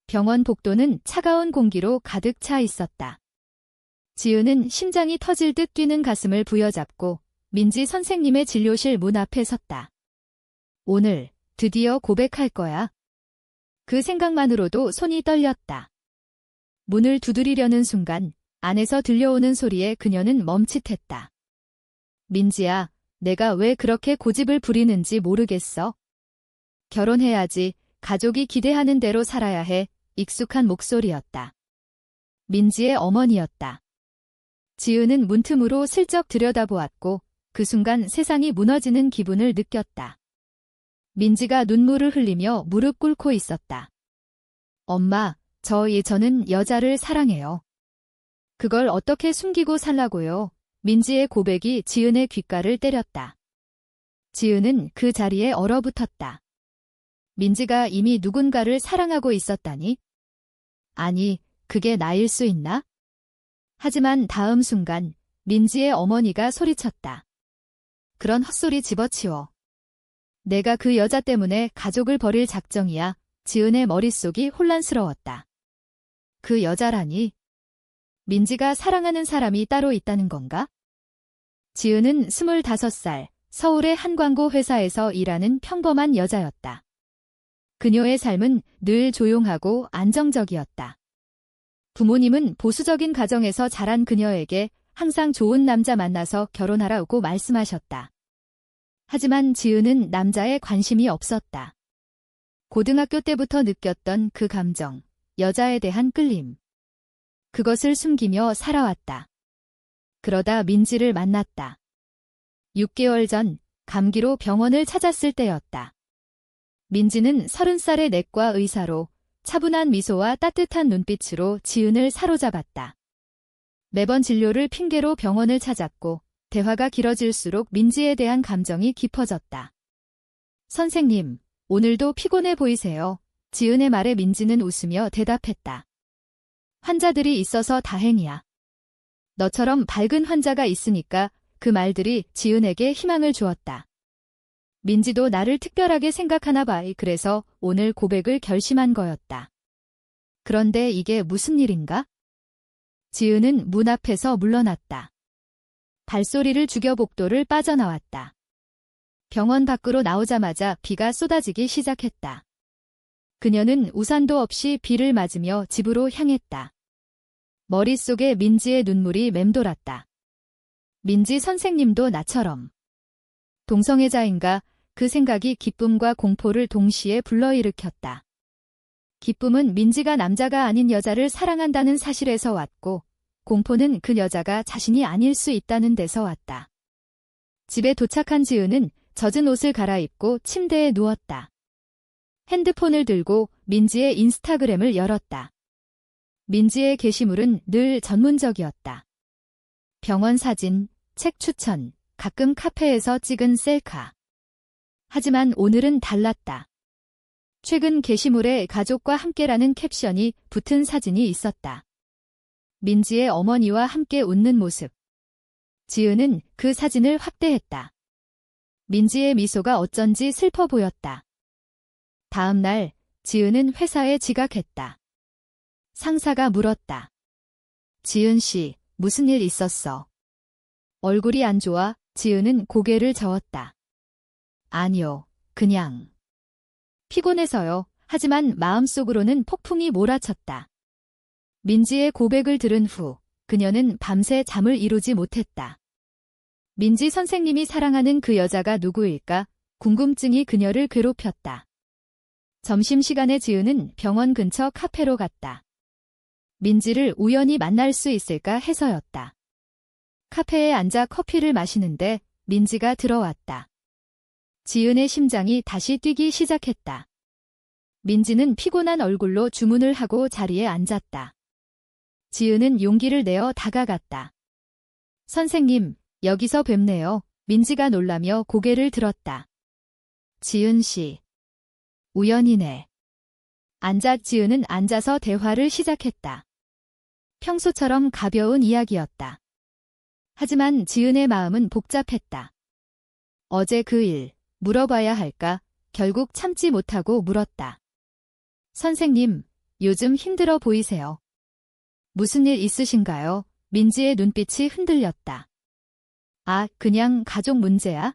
병원 복도는 차가운 공기로 가득 차 있었다. 지은은 심장이 터질 듯 뛰는 가슴을 부여잡고 민지 선생님의 진료실 문 앞에 섰다. 오늘 드디어 고백할 거야. 그 생각만으로도 손이 떨렸다. 문을 두드리려는 순간 안에서 들려오는 소리에 그녀는 멈칫했다. 민지야, 내가 왜 그렇게 고집을 부리는지 모르겠어. 결혼해야지, 가족이 기대하는 대로 살아야 해. 익숙한 목소리였다. 민지의 어머니였다. 지은은 문틈으로 슬쩍 들여다보았고 그 순간 세상이 무너지는 기분을 느꼈다. 민지가 눈물을 흘리며 무릎 꿇고 있었다. 엄마, 저는 여자를 사랑해요. 그걸 어떻게 숨기고 살라고요? 민지의 고백이 지은의 귓가를 때렸다. 지은은 그 자리에 얼어붙었다. 민지가 이미 누군가를 사랑하고 있었다니? 아니, 그게 나일 수 있나? 하지만 다음 순간 민지의 어머니가 소리쳤다. 그런 헛소리 집어치워. 내가 그 여자 때문에 가족을 버릴 작정이야. 지은의 머릿속이 혼란스러웠다. 그 여자라니? 민지가 사랑하는 사람이 따로 있다는 건가? 지은은 25살, 서울의 한 광고 회사에서 일하는 평범한 여자였다. 그녀의 삶은 늘 조용하고 안정적이었다. 부모님은 보수적인 가정에서 자란 그녀에게 항상 좋은 남자 만나서 결혼하라고 말씀하셨다. 하지만 지은은 남자에 관심이 없었다. 고등학교 때부터 느꼈던 그 감정, 여자에 대한 끌림. 그것을 숨기며 살아왔다. 그러다 민지를 만났다. 6개월 전 감기로 병원을 찾았을 때였다. 민지는 30살의 내과 의사로 차분한 미소와 따뜻한 눈빛으로 지은을 사로잡았다. 매번 진료를 핑계로 병원을 찾았고 대화가 길어질수록 민지에 대한 감정이 깊어졌다. 선생님, 오늘도 피곤해 보이세요. 지은의 말에 민지는 웃으며 대답했다. 환자들이 있어서 다행이야. 너처럼 밝은 환자가 있으니까. 그 말들이 지은에게 희망을 주었다. 민지도 나를 특별하게 생각하나 봐. 그래서 오늘 고백을 결심한 거였다. 그런데 이게 무슨 일인가? 지은은 문 앞에서 물러났다. 발소리를 죽여 복도를 빠져나왔다. 병원 밖으로 나오자마자 비가 쏟아지기 시작했다. 그녀는 우산도 없이 비를 맞으며 집으로 향했다. 머릿속에 민지의 눈물이 맴돌았다. 민지 선생님도 나처럼 동성애자인가? 그 생각이 기쁨과 공포를 동시에 불러일으켰다. 기쁨은 민지가 남자가 아닌 여자를 사랑한다는 사실에서 왔고, 공포는 그 여자가 자신이 아닐 수 있다는 데서 왔다. 집에 도착한 지은은 젖은 옷을 갈아입고 침대에 누웠다. 핸드폰을 들고 민지의 인스타그램을 열었다. 민지의 게시물은 늘 전문적이었다. 병원 사진, 책 추천, 가끔 카페에서 찍은 셀카. 하지만 오늘은 달랐다. 최근 게시물에 가족과 함께라는 캡션이 붙은 사진이 있었다. 민지의 어머니와 함께 웃는 모습. 지은은 그 사진을 확대했다. 민지의 미소가 어쩐지 슬퍼 보였다. 다음 날 지은은 회사에 지각했다. 상사가 물었다. 지은 씨, 무슨 일 있었어? 얼굴이 안 좋아? 지은은 고개를 저었다. 아니요, 그냥. 피곤해서요. 하지만 마음속으로는 폭풍이 몰아쳤다. 민지의 고백을 들은 후 그녀는 밤새 잠을 이루지 못했다. 민지 선생님이 사랑하는 그 여자가 누구일까? 궁금증이 그녀를 괴롭혔다. 점심시간에 지은은 병원 근처 카페로 갔다. 민지를 우연히 만날 수 있을까 해서였다. 카페에 앉아 커피를 마시는데 민지가 들어왔다. 지은의 심장이 다시 뛰기 시작했다. 민지는 피곤한 얼굴로 주문을 하고 자리에 앉았다. 지은은 용기를 내어 다가갔다. 선생님, 여기서 뵙네요. 민지가 놀라며 고개를 들었다. 지은 씨. 우연이네. 지은은 앉아서 대화를 시작했다. 평소처럼 가벼운 이야기였다. 하지만 지은의 마음은 복잡했다. 어제 그 일, 물어봐야 할까? 결국 참지 못하고 물었다. 선생님, 요즘 힘들어 보이세요. 무슨 일 있으신가요? 민지의 눈빛이 흔들렸다. 아, 그냥 가족 문제야?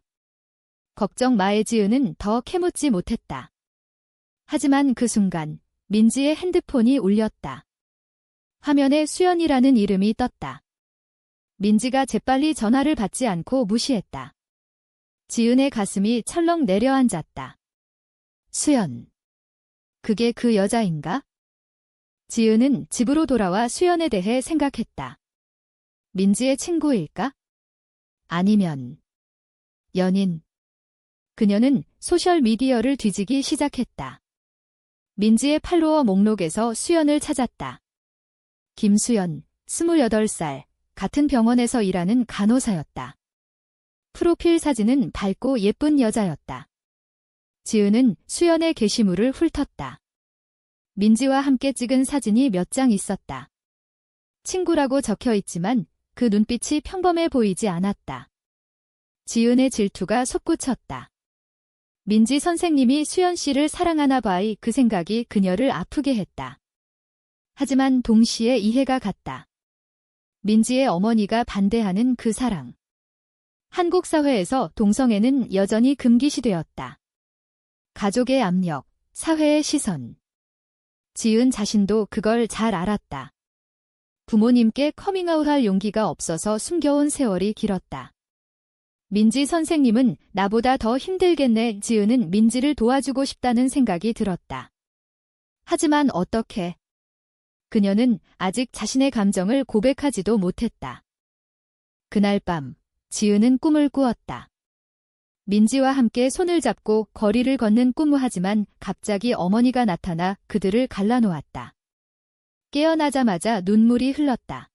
걱정 마의 지은은 더 캐묻지 못했다. 하지만 그 순간 민지의 핸드폰이 울렸다. 화면에 수연이라는 이름이 떴다. 민지가 재빨리 전화를 받지 않고 무시했다. 지은의 가슴이 철렁 내려앉았다. 수연. 그게 그 여자인가? 지은은 집으로 돌아와 수연에 대해 생각했다. 민지의 친구일까? 아니면 연인. 그녀는 소셜미디어를 뒤지기 시작했다. 민지의 팔로워 목록에서 수연을 찾았다. 김수연, 28살, 같은 병원에서 일하는 간호사였다. 프로필 사진은 밝고 예쁜 여자였다. 지은은 수연의 게시물을 훑었다. 민지와 함께 찍은 사진이 몇 장 있었다. 친구라고 적혀 있지만 그 눈빛이 평범해 보이지 않았다. 지은의 질투가 솟구쳤다. 민지 선생님이 수연 씨를 사랑하나 봐이 그 생각이 그녀를 아프게 했다. 하지만 동시에 이해가 갔다. 민지의 어머니가 반대하는 그 사랑. 한국 사회에서 동성애는 여전히 금기시되었다. 가족의 압력, 사회의 시선. 지은 자신도 그걸 잘 알았다. 부모님께 커밍아웃할 용기가 없어서 숨겨온 세월이 길었다. 민지 선생님은 나보다 더 힘들겠네. 지은은 민지를 도와주고 싶다는 생각이 들었다. 하지만 어떻게? 그녀는 아직 자신의 감정을 고백하지도 못했다. 그날 밤, 지은은 꿈을 꾸었다. 민지와 함께 손을 잡고 거리를 걷는 꿈을 하지만 갑자기 어머니가 나타나 그들을 갈라놓았다. 깨어나자마자 눈물이 흘렀다.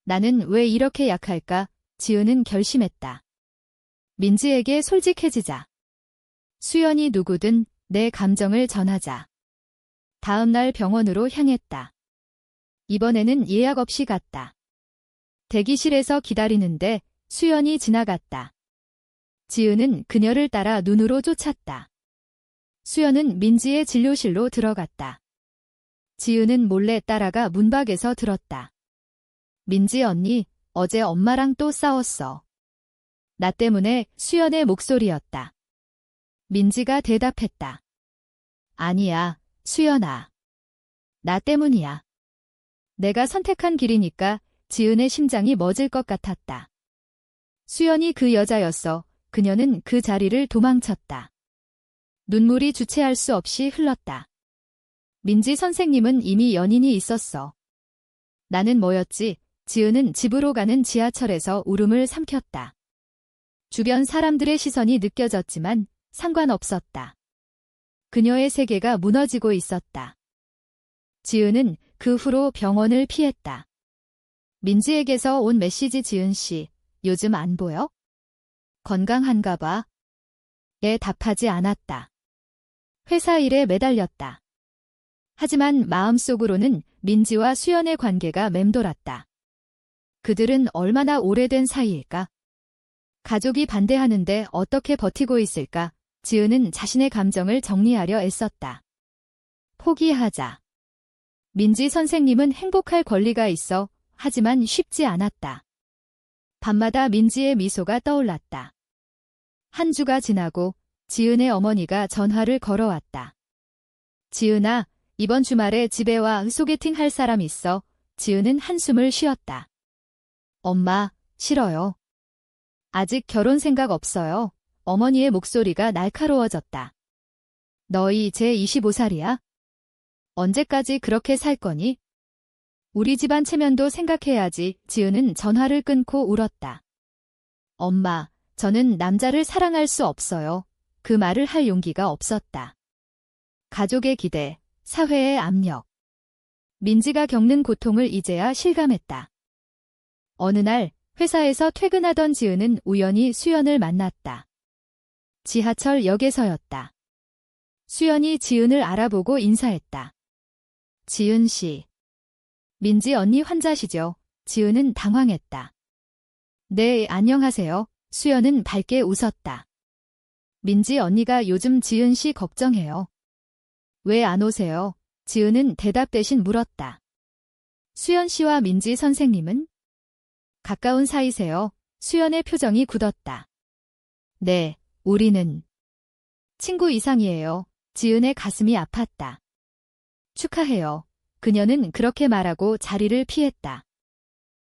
나는 왜 이렇게 약할까? 지은은 결심했다. 민지에게 솔직해지자. 수연이 누구든 내 감정을 전하자. 다음 날 병원으로 향했다. 이번에는 예약 없이 갔다. 대기실에서 기다리는데 수연이 지나갔다. 지은은 그녀를 따라 눈으로 쫓았다. 수연은 민지의 진료실로 들어갔다. 지은은 몰래 따라가 문밖에서 들었다. 민지 언니, 어제 엄마랑 또 싸웠어. 나 때문에. 수연의 목소리였다. 민지가 대답했다. 아니야, 수연아. 나 때문이야. 내가 선택한 길이니까. 지은의 심장이 멎을 것 같았다. 수연이 그 여자였어. 그녀는 그 자리를 도망쳤다. 눈물이 주체할 수 없이 흘렀다. 민지 선생님은 이미 연인이 있었어. 나는 뭐였지? 지은은 집으로 가는 지하철에서 울음을 삼켰다. 주변 사람들의 시선이 느껴졌지만 상관없었다. 그녀의 세계가 무너지고 있었다. 지은은 그 후로 병원을 피했다. 민지에게서 온 메시지. 지은 씨, 요즘 안 보여? 건강한가 봐. 에 답하지 않았다. 회사 일에 매달렸다. 하지만 마음속으로는 민지와 수연의 관계가 맴돌았다. 그들은 얼마나 오래된 사이일까? 가족이 반대하는데 어떻게 버티고 있을까? 지은은 자신의 감정을 정리하려 애썼다. 포기하자. 민지 선생님은 행복할 권리가 있어. 하지만 쉽지 않았다. 밤마다 민지의 미소가 떠올랐다. 한 주가 지나고 지은의 어머니가 전화를 걸어왔다. 지은아, 이번 주말에 집에 와. 소개팅 할 사람 있어. 지은은 한숨을 쉬었다. 엄마, 싫어요. 아직 결혼 생각 없어요. 어머니의 목소리가 날카로워졌다. 너희 제 25살이야? 언제까지 그렇게 살 거니? 우리 집안 체면도 생각해야지. 지은은 전화를 끊고 울었다. 엄마, 저는 남자를 사랑할 수 없어요. 그 말을 할 용기가 없었다. 가족의 기대, 사회의 압력. 민지가 겪는 고통을 이제야 실감했다. 어느 날 회사에서 퇴근하던 지은은 우연히 수연을 만났다. 지하철 역에서였다. 수연이 지은을 알아보고 인사했다. 지은 씨. 민지 언니 환자시죠? 지은은 당황했다. 네, 안녕하세요. 수연은 밝게 웃었다. 민지 언니가 요즘 지은 씨 걱정해요. 왜 안 오세요? 지은은 대답 대신 물었다. 수연 씨와 민지 선생님은? 가까운 사이세요. 수연의 표정이 굳었다. 네, 우리는 친구 이상이에요. 지은의 가슴이 아팠다. 축하해요. 그녀는 그렇게 말하고 자리를 피했다.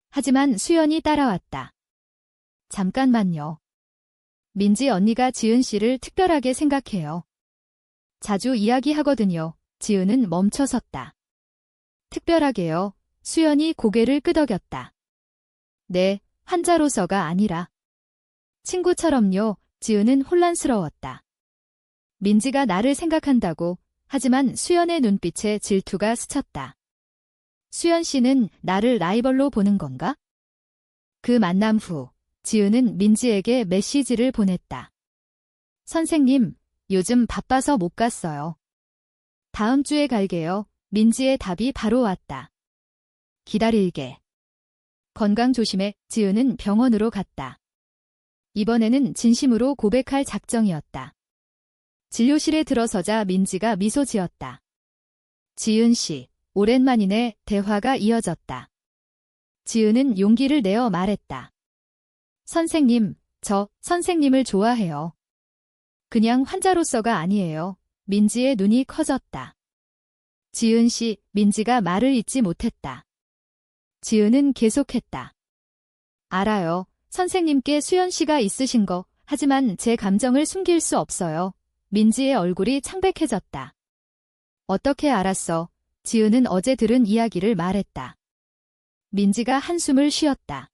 하지만 수연이 따라왔다. 잠깐만요. 민지 언니가 지은 씨를 특별하게 생각해요. 자주 이야기하거든요. 지은은 멈춰섰다. 특별하게요. 수연이 고개를 끄덕였다. 네, 환자로서가 아니라. 친구처럼요. 지은은 혼란스러웠다. 민지가 나를 생각한다고. 하지만 수연의 눈빛에 질투가 스쳤다. 수연 씨는 나를 라이벌로 보는 건가? 그 만남 후 지은은 민지에게 메시지를 보냈다. 선생님, 요즘 바빠서 못 갔어요. 다음 주에 갈게요. 민지의 답이 바로 왔다. 기다릴게. 건강 조심해. 지은은 병원으로 갔다. 이번에는 진심으로 고백할 작정이었다. 진료실에 들어서자 민지가 미소 지었다. 지은 씨, 오랜만이네. 대화가 이어졌다. 지은은 용기를 내어 말했다. 선생님, 저 선생님을 좋아해요. 그냥 환자로서가 아니에요. 민지의 눈이 커졌다. 지은 씨, 민지가 말을 잇지 못했다. 지은은 계속했다. 알아요. 선생님께 수연 씨가 있으신 거. 하지만 제 감정을 숨길 수 없어요. 민지의 얼굴이 창백해졌다. 어떻게 알았어? 지은은 어제 들은 이야기를 말했다. 민지가 한숨을 쉬었다.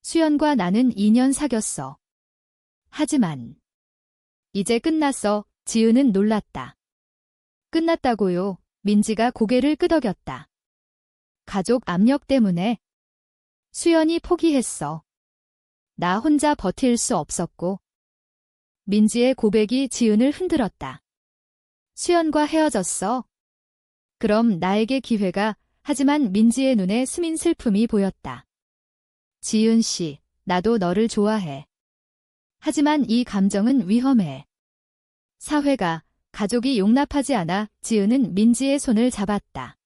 수연과 나는 2년 사귀었어. 하지만 이제 끝났어. 지은은 놀랐다. 끝났다고요? 민지가 고개를 끄덕였다. 가족 압력 때문에 수연이 포기했어. 나 혼자 버틸 수 없었고. 민지의 고백이 지은을 흔들었다. 수연과 헤어졌어. 그럼 나에게 기회가. 하지만 민지의 눈에 스민 슬픔이 보였다. 지은 씨, 나도 너를 좋아해. 하지만 이 감정은 위험해. 사회가, 가족이 용납하지 않아. 지은은 민지의 손을 잡았다.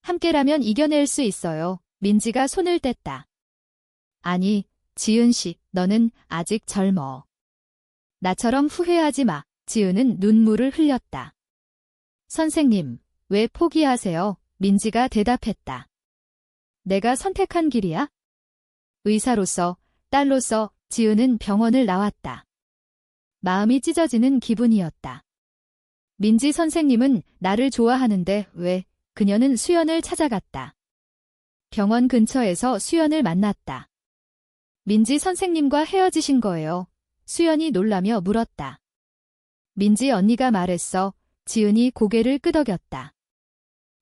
함께라면 이겨낼 수 있어요. 민지가 손을 뗐다. 아니, 지은 씨, 너는 아직 젊어. 나처럼 후회하지 마. 지은은 눈물을 흘렸다. 선생님, 왜 포기하세요? 민지가 대답했다. 내가 선택한 길이야? 의사로서, 딸로서. 지은은 병원을 나왔다. 마음이 찢어지는 기분이었다. 민지 선생님은 나를 좋아하는데 왜? 그녀는 수연을 찾아갔다. 병원 근처에서 수연을 만났다. 민지 선생님과 헤어지신 거예요. 수연이 놀라며 물었다. 민지 언니가 말했어. 지은이 고개를 끄덕였다.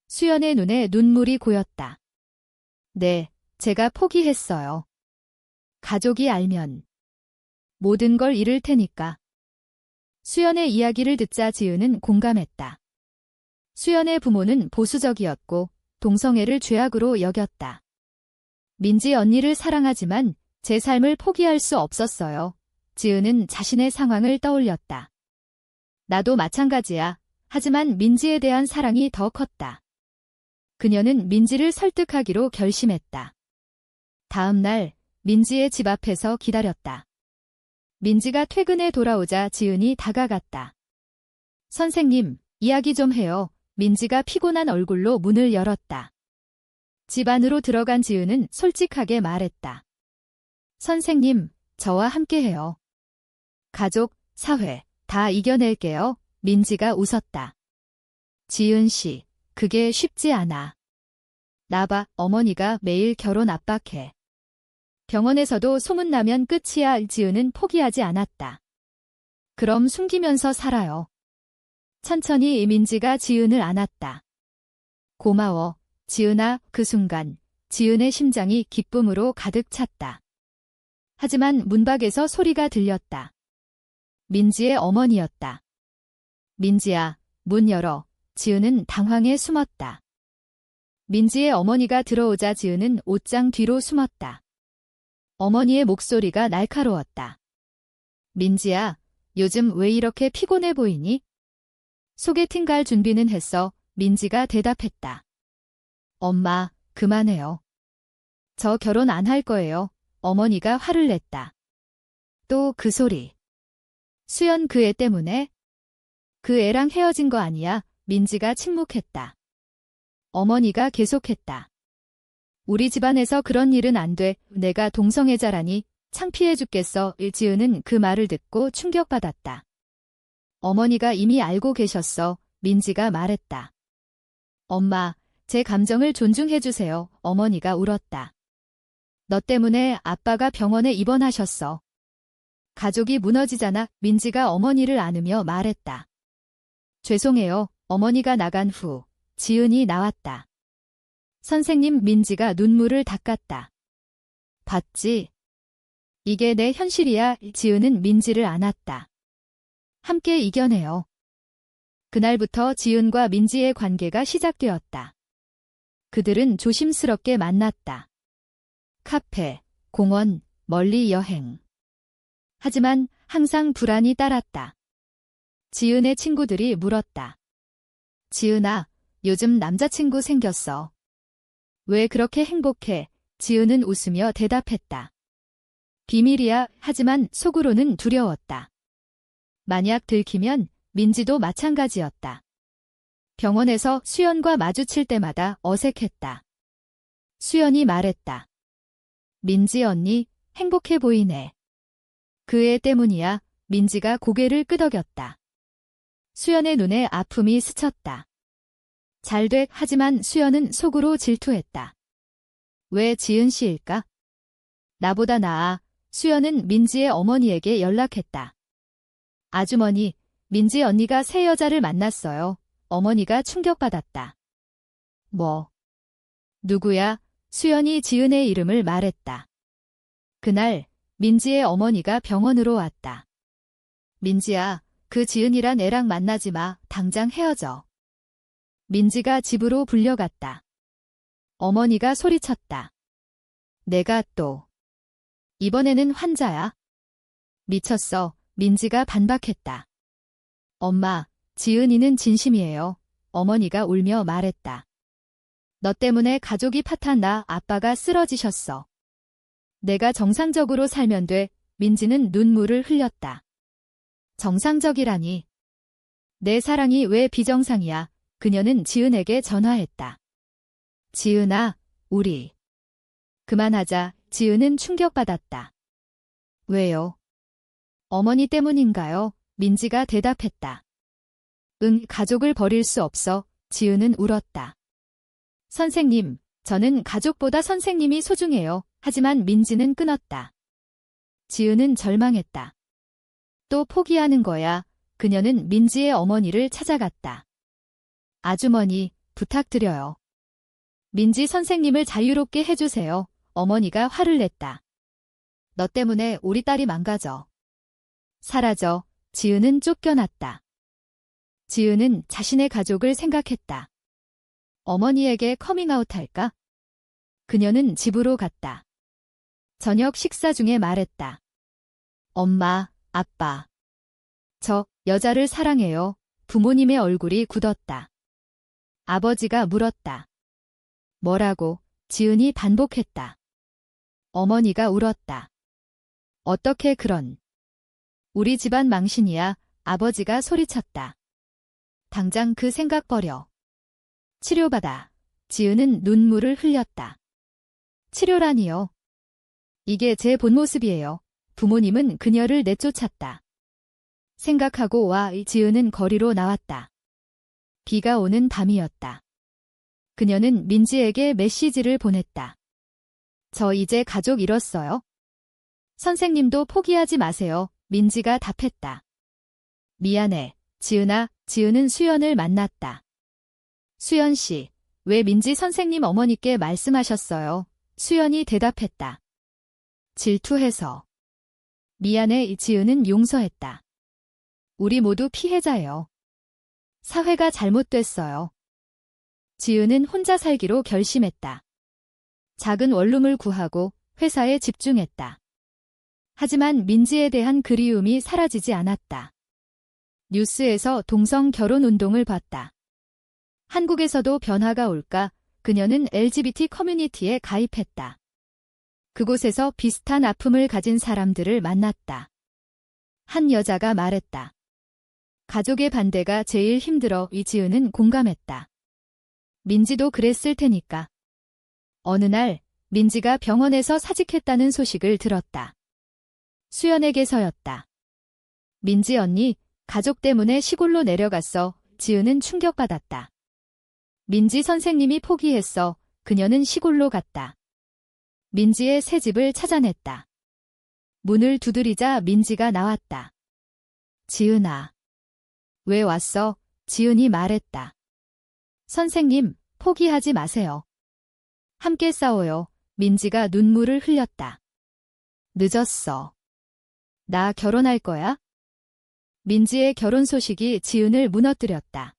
수연의 눈에 눈물이 고였다. 네, 제가 포기했어요. 가족이 알면 모든 걸 잃을 테니까. 수연의 이야기를 듣자 지은은 공감했다. 수연의 부모는 보수적이었고 동성애를 죄악으로 여겼다. 민지 언니를 사랑하지만 제 삶을 포기할 수 없었어요. 지은은 자신의 상황을 떠올렸다. 나도 마찬가지야. 하지만 민지에 대한 사랑이 더 컸다. 그녀는 민지를 설득하기로 결심했다. 다음 날 민지의 집 앞에서 기다렸다. 민지가 퇴근해 돌아오자 지은이 다가갔다. 선생님, 이야기 좀 해요. 민지가 피곤한 얼굴로 문을 열었다. 집 안으로 들어간 지은은 솔직하게 말했다. 선생님, 저와 함께해요. 가족, 사회, 다 이겨낼게요. 민지가 웃었다. 지은 씨, 그게 쉽지 않아. 나 봐, 어머니가 매일 결혼 압박해. 병원에서도 소문나면 끝이야. 지은은 포기하지 않았다. 그럼 숨기면서 살아요. 천천히 민지가 지은을 안았다. 고마워, 지은아. 그 순간 지은의 심장이 기쁨으로 가득 찼다. 하지만 문 밖에서 소리가 들렸다. 민지의 어머니였다. 민지야, 문 열어. 지은은 당황해 숨었다. 민지의 어머니가 들어오자 지은은 옷장 뒤로 숨었다. 어머니의 목소리가 날카로웠다. 민지야, 요즘 왜 이렇게 피곤해 보이니? 소개팅 갈 준비는 했어. 민지가 대답했다. 엄마, 그만해요. 저 결혼 안 할 거예요. 어머니가 화를 냈다. 또 그 소리. 수연 그 애 때문에? 그 애랑 헤어진 거 아니야? 민지가 침묵했다. 어머니가 계속했다. 우리 집안에서 그런 일은 안 돼. 내가 동성애자라니 창피해 죽겠어. 지은은 그 말을 듣고 충격받았다. 어머니가 이미 알고 계셨어. 민지가 말했다. 엄마, 제 감정을 존중해 주세요. 어머니가 울었다. 너 때문에 아빠가 병원에 입원하셨어. 가족이 무너지잖아. 민지가 어머니를 안으며 말했다. 죄송해요. 어머니가 나간 후 지은이 나왔다. 선생님, 민지가 눈물을 닦았다. 봤지? 이게 내 현실이야. 지은은 민지를 안았다. 함께 이겨내요. 그날부터 지은과 민지의 관계가 시작되었다. 그들은 조심스럽게 만났다. 카페, 공원, 멀리 여행. 하지만 항상 불안이 따랐다. 지은의 친구들이 물었다. 지은아, 요즘 남자친구 생겼어. 왜 그렇게 행복해? 지은은 웃으며 대답했다. 비밀이야. 하지만 속으로는 두려웠다. 만약 들키면 민지도 마찬가지였다. 병원에서 수연과 마주칠 때마다 어색했다. 수연이 말했다. 민지 언니, 행복해 보이네. 그 애 때문이야. 민지가 고개를 끄덕였다. 수연의 눈에 아픔이 스쳤다. 잘돼. 하지만 수연은 속으로 질투했다. 왜 지은 씨일까? 나보다 나아. 수연은 민지의 어머니에게 연락했다. 아주머니, 민지 언니가 새 여자를 만났어요. 어머니가 충격받았다. 뭐? 누구야? 수연이 지은의 이름을 말했다. 그날 민지의 어머니가 병원으로 왔다. 민지야, 그 지은이란 애랑 만나지 마. 당장 헤어져. 민지가 집으로 불려갔다. 어머니가 소리쳤다. 내가 또. 이번에는 환자야. 미쳤어. 민지가 반박했다. 엄마, 지은이는 진심이에요. 어머니가 울며 말했다. 너 때문에 가족이 파탄나. 아빠가 쓰러지셨어. 내가 정상적으로 살면 돼. 민지는 눈물을 흘렸다. 정상적이라니. 내 사랑이 왜 비정상이야. 그녀는 지은에게 전화했다. 지은아, 우리. 그만하자. 지은은 충격받았다. 왜요? 어머니 때문인가요? 민지가 대답했다. 응, 가족을 버릴 수 없어. 지은은 울었다. 선생님, 저는 가족보다 선생님이 소중해요. 하지만 민지는 끊었다. 지은은 절망했다. 또 포기하는 거야. 그녀는 민지의 어머니를 찾아갔다. 아주머니, 부탁드려요. 민지 선생님을 자유롭게 해주세요. 어머니가 화를 냈다. 너 때문에 우리 딸이 망가져. 사라져. 지은은 쫓겨났다. 지은은 자신의 가족을 생각했다. 어머니에게 커밍아웃 할까? 그녀는 집으로 갔다. 저녁 식사 중에 말했다. 엄마, 아빠. 저 여자를 사랑해요. 부모님의 얼굴이 굳었다. 아버지가 물었다. 뭐라고? 지은이 반복했다. 어머니가 울었다. 어떻게 그런. 우리 집안 망신이야. 아버지가 소리쳤다. 당장 그 생각 버려. 치료받아. 지은은 눈물을 흘렸다. 치료라니요. 이게 제 본 모습이에요. 부모님은 그녀를 내쫓았다. 생각하고 와. 지은은 거리로 나왔다. 비가 오는 밤이었다. 그녀는 민지에게 메시지를 보냈다. 저 이제 가족 잃었어요. 선생님도 포기하지 마세요. 민지가 답했다. 미안해, 지은아. 지은은 수연을 만났다. 수연 씨, 왜 민지 선생님 어머니께 말씀하셨어요? 수연이 대답했다. 질투해서. 미안해. 지은은 용서했다. 우리 모두 피해자예요. 사회가 잘못됐어요. 지은은 혼자 살기로 결심했다. 작은 원룸을 구하고 회사에 집중했다. 하지만 민지에 대한 그리움이 사라지지 않았다. 뉴스에서 동성 결혼 운동을 봤다. 한국에서도 변화가 올까? 그녀는 LGBT 커뮤니티에 가입했다. 그곳에서 비슷한 아픔을 가진 사람들을 만났다. 한 여자가 말했다. 가족의 반대가 제일 힘들어. 이지은은 공감했다. 민지도 그랬을 테니까. 어느 날 민지가 병원에서 사직했다는 소식을 들었다. 수연에게서였다. 민지 언니, 가족 때문에 시골로 내려갔어. 지은은 충격받았다. 민지 선생님이 포기했어. 그녀는 시골로 갔다. 민지의 새 집을 찾아냈다. 문을 두드리자 민지가 나왔다. 지은아. 왜 왔어? 지은이 말했다. 선생님, 포기하지 마세요. 함께 싸워요. 민지가 눈물을 흘렸다. 늦었어. 나 결혼할 거야? 민지의 결혼 소식이 지은을 무너뜨렸다.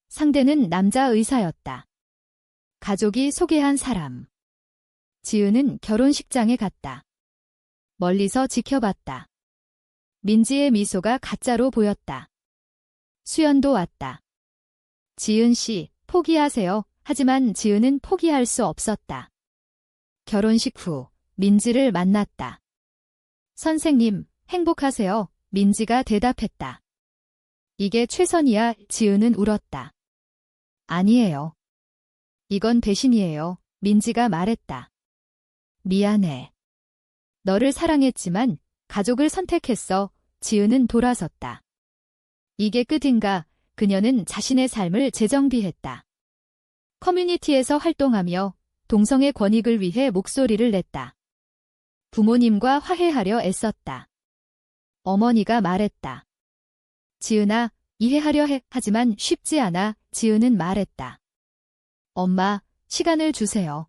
상대는 남자 의사였다. 가족이 소개한 사람. 지은은 결혼식장에 갔다. 멀리서 지켜봤다. 민지의 미소가 가짜로 보였다. 수연도 왔다. 지은 씨, 포기하세요. 하지만 지은은 포기할 수 없었다. 결혼식 후 민지를 만났다. 선생님, 행복하세요. 민지가 대답했다. 이게 최선이야. 지은은 울었다. 아니에요. 이건 배신이에요. 민지가 말했다. 미안해. 너를 사랑했지만 가족을 선택했어. 지은은 돌아섰다. 이게 끝인가? 그녀는 자신의 삶을 재정비했다. 커뮤니티에서 활동하며 동성애 권익을 위해 목소리를 냈다. 부모님과 화해하려 애썼다. 어머니가 말했다. 지은아, 이해하려 해. 하지만 쉽지 않아. 지은은 말했다. 엄마, 시간을 주세요.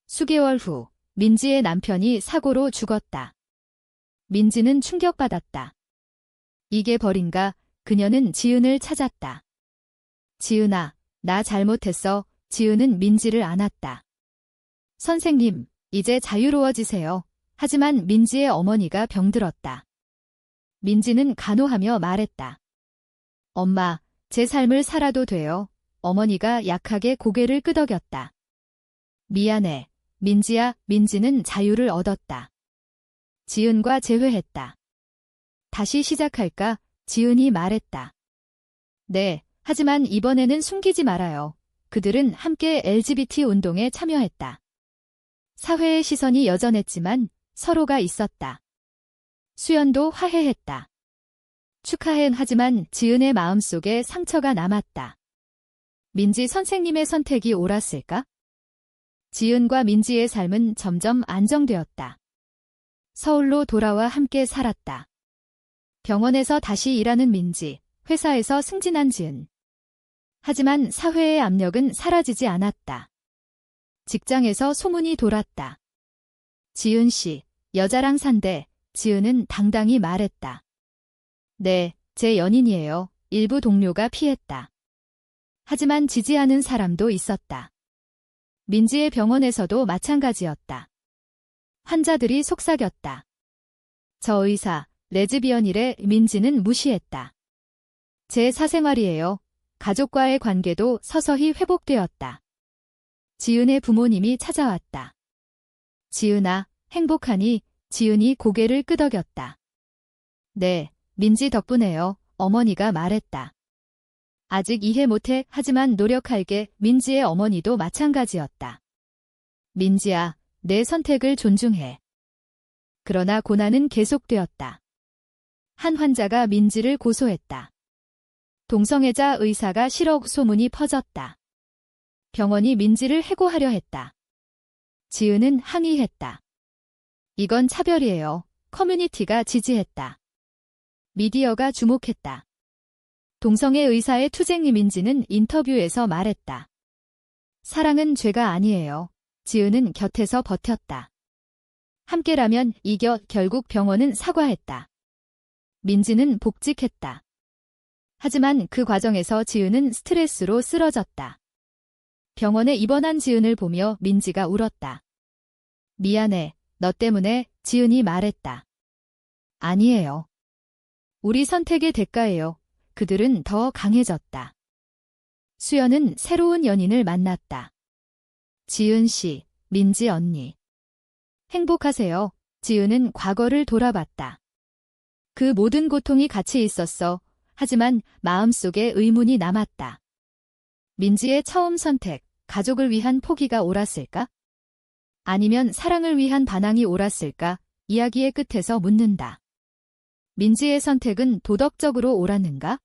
수개월 후 민지의 남편이 사고로 죽었다. 민지는 충격받았다. 이게 벌인가? 그녀는 지은을 찾았다. 지은아, 나 잘못했어. 지은은 민지를 안았다. 선생님, 이제 자유로워지세요. 하지만 민지의 어머니가 병들었다. 민지는 간호하며 말했다. 엄마, 제 삶을 살아도 돼요. 어머니가 약하게 고개를 끄덕였다. 미안해. 민지야. 민지는 자유를 얻었다. 지은과 재회했다. 다시 시작할까? 지은이 말했다. 네, 하지만 이번에는 숨기지 말아요. 그들은 함께 LGBT 운동에 참여했다. 사회의 시선이 여전했지만 서로가 있었다. 수연도 화해했다. 축하해. 하지만 지은의 마음속에 상처가 남았다. 민지 선생님의 선택이 옳았을까? 지은과 민지의 삶은 점점 안정되었다. 서울로 돌아와 함께 살았다. 병원에서 다시 일하는 민지, 회사에서 승진한 지은. 하지만 사회의 압력은 사라지지 않았다. 직장에서 소문이 돌았다. 지은 씨, 여자랑 산대. 지은은 당당히 말했다. 네, 제 연인이에요. 일부 동료가 피했다. 하지만 지지하는 사람도 있었다. 민지의 병원에서도 마찬가지였다. 환자들이 속삭였다. 저 의사, 레즈비언이래. 민지는 무시했다. 제 사생활이에요. 가족과의 관계도 서서히 회복되었다. 지은의 부모님이 찾아왔다. 지은아, 행복하니? 지은이 고개를 끄덕였다. 네, 민지 덕분에요. 어머니가 말했다. 아직 이해 못해. 하지만 노력할게. 민지의 어머니도 마찬가지였다. 민지야, 내 선택을 존중해. 그러나 고난은 계속되었다. 한 환자가 민지를 고소했다. 동성애자 의사가 실업 소문이 퍼졌다. 병원이 민지를 해고하려 했다. 지은은 항의했다. 이건 차별이에요. 커뮤니티가 지지했다. 미디어가 주목했다. 동성애 의사의 투쟁이 민지는 인터뷰에서 말했다. 사랑은 죄가 아니에요. 지은은 곁에서 버텼다. 함께라면 이겨. 결국 병원은 사과했다. 민지는 복직했다. 하지만 그 과정에서 지은은 스트레스로 쓰러졌다. 병원에 입원한 지은을 보며 민지가 울었다. 미안해. 너 때문에. 지은이 말했다. 아니에요. 우리 선택의 대가예요. 그들은 더 강해졌다. 수연은 새로운 연인을 만났다. 지은 씨, 민지 언니. 행복하세요. 지은은 과거를 돌아봤다. 그 모든 고통이 같이 있었어. 하지만 마음속에 의문이 남았다. 민지의 처음 선택, 가족을 위한 포기가 옳았을까? 아니면 사랑을 위한 반항이 옳았을까? 이야기의 끝에서 묻는다. 민지의 선택은 도덕적으로 옳았는가?